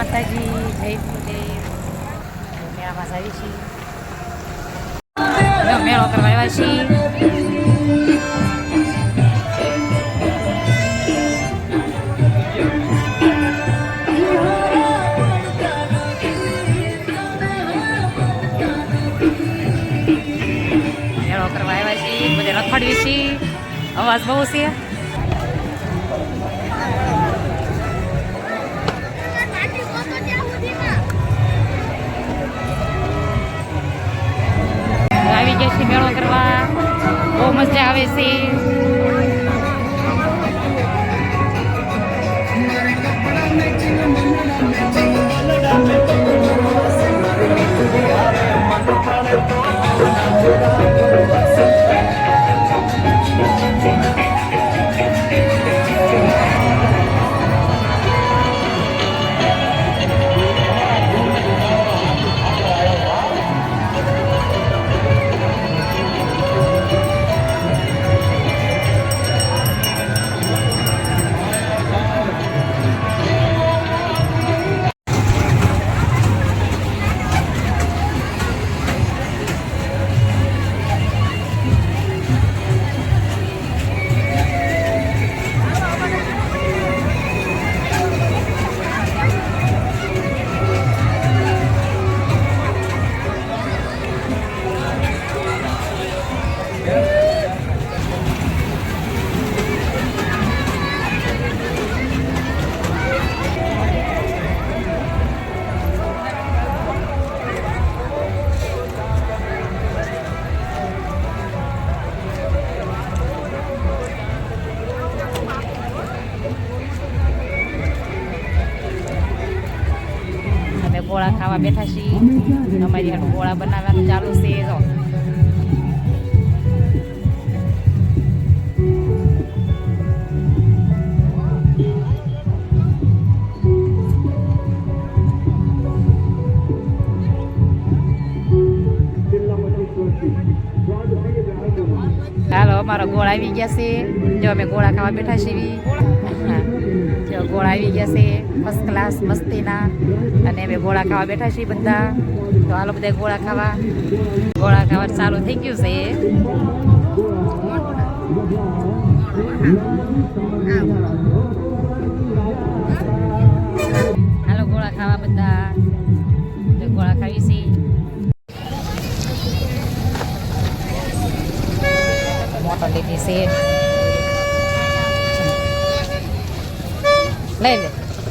માતાજી, જય ગુરુદેવ. મેળામાં આવી છીએ, મેળો કરવા આવ્યા છીએ. મેળો કરવા આવ્યા છીએ, બધે રખડવી છીએ. અવાજ બહુ છે. આવી ગયા છીએ મેળો કરવા, બહુ મજા આવે છે. ગોળા ખાવા બેઠા છીએ. અમારી હાટું ગોળા બનાવવાનું ચાલુ છે. જો હાલો, અમારા ગોળા આવી ગયા છે. જો અમે ગોળા ખાવા બેઠા છીએ. જો ગોળા આવી ગયા છે, ફર્સ્ટ ક્લાસ મસ્તીના. અને અમે ગોળા ખાવા બેઠા છીએ બધા. તો હાલો બધા ગોળા ખાવા ચાલુ થઈ ગયું છે. હાલો ગોળા ખાવા બધા. ગોળા ખાવી છે. મોટો લીધી છે, લઈ લે.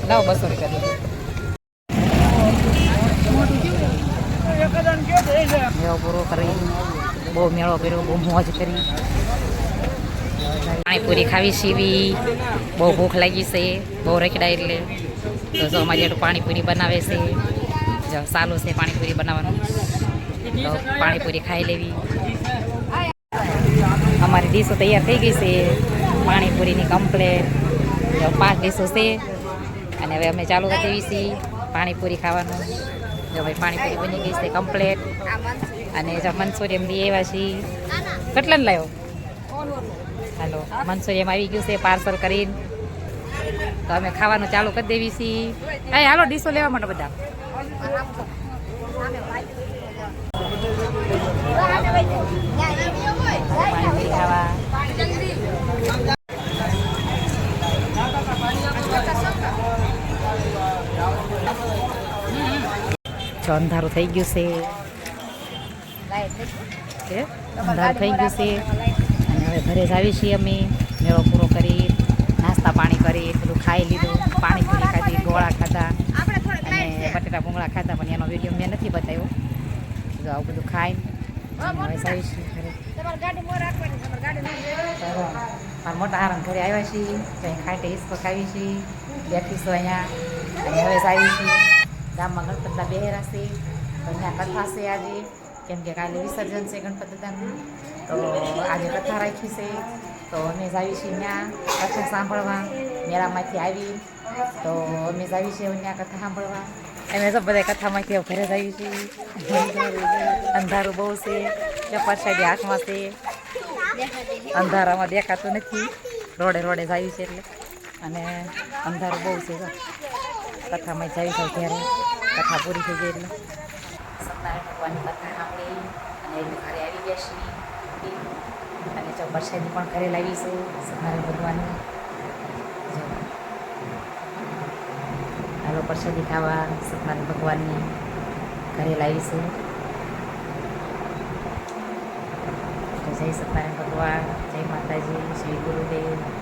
લાવો 200 રૂપિયા. મેળો પૂરો કરી, બહુ મેળો કર્યો, બહુ મોજ કરી. પાણીપુરી ખાવી સીવી, બહુ ભૂખ લાગી છે, બહુ રખડા. એટલે તો જો અમારી આટલું પાણીપુરી બનાવે છે. જો ચાલુ છે પાણીપુરી બનાવવાનું. તો પાણીપુરી ખાઈ લેવી. અમારી ડીશો તૈયાર થઈ ગઈ છે પાણીપુરીની કમ્પ્લેટ. 5 ડીશો છે. અને હવે અમે ચાલુ કરી દેવી છીએ પાણીપુરી ખાવાનું. જો ભાઈ પાણીપુરી બની ગઈ છે કમ્પ્લેટ. અને જો મંચુરિયમ લઈ આવ્યા છીએ. કેટલા લાવ્યો? હાલો, મંચુરિયમ આવી ગયું છે પાર્સલ કરીને. તો અમે ખાવાનું ચાલુ કરી દેવી છીએ. હાલો ડીશો લેવા માટે બધા. પાણીપુરી ખાવા અંધારું થઈ ગયું છે. અંધારું થઈ ગયું છે. અને હવે ઘરે જ આવી છીએ અમે. મેળો પૂરો કરી, નાસ્તા પાણી કરી, બધું ખાઈ લીધું. પાણીપુરી ખાધી, ગોળા ખાધા અને બટેટા ભૂંગળા ખાધા. પણ એનો વિડીયો મેં નથી બતાવ્યો. જો આવું બધું ખાઈ હવે આવી છીએ ઘરે. મારા મોટા હારણ ઘરે આવ્યા છીએ. કંઈ ખાટે હિસ્સો ખાવી છીએ. બેઠીશું અહીંયા. અને હવે આવી છીએ ગામમાં. ગણપત દાદા બેહેરા છે. તો અહીંયા કથા છે આજે. કેમ કે કાલે વિસર્જન છે ગણપત દાદાનું. તો આજે કથા રાખી છે. તો અમે આવી છીએ ત્યાં કથા સાંભળવા. મેળામાંથી આવી તો અમે આવી છીએ ત્યાં કથા સાંભળવા. અમે સબ બધા કથામાંથી ઘરે જ આવી છીએ. અંધારું બહુ છે. પ્રસાદી હાથમાં છે. અંધારામાં દેખાતું નથી. રોડે રોડે જ આવી છે એટલે. અને અંધારું બહુ છે. કથામાં જાવી છે ત્યારે કથા પૂરી થઈ ગઈ એટલે સત્યનારાયણ ભગવાનની કથા સાંભળી અને એટલે ઘરે આવી ગયા છીએ અને જો પ્રસાદી પણ ઘરે લાવીશું સત્યનારાયણ ભગવાનની. જો હાલો પ્રસાદી ખાવા સત્યનારાયણ ભગવાનની ઘરે લાવીશું. જય સત્યનારાયણ ભગવાન, જય માતાજી, શ્રી ગુરુદેવ.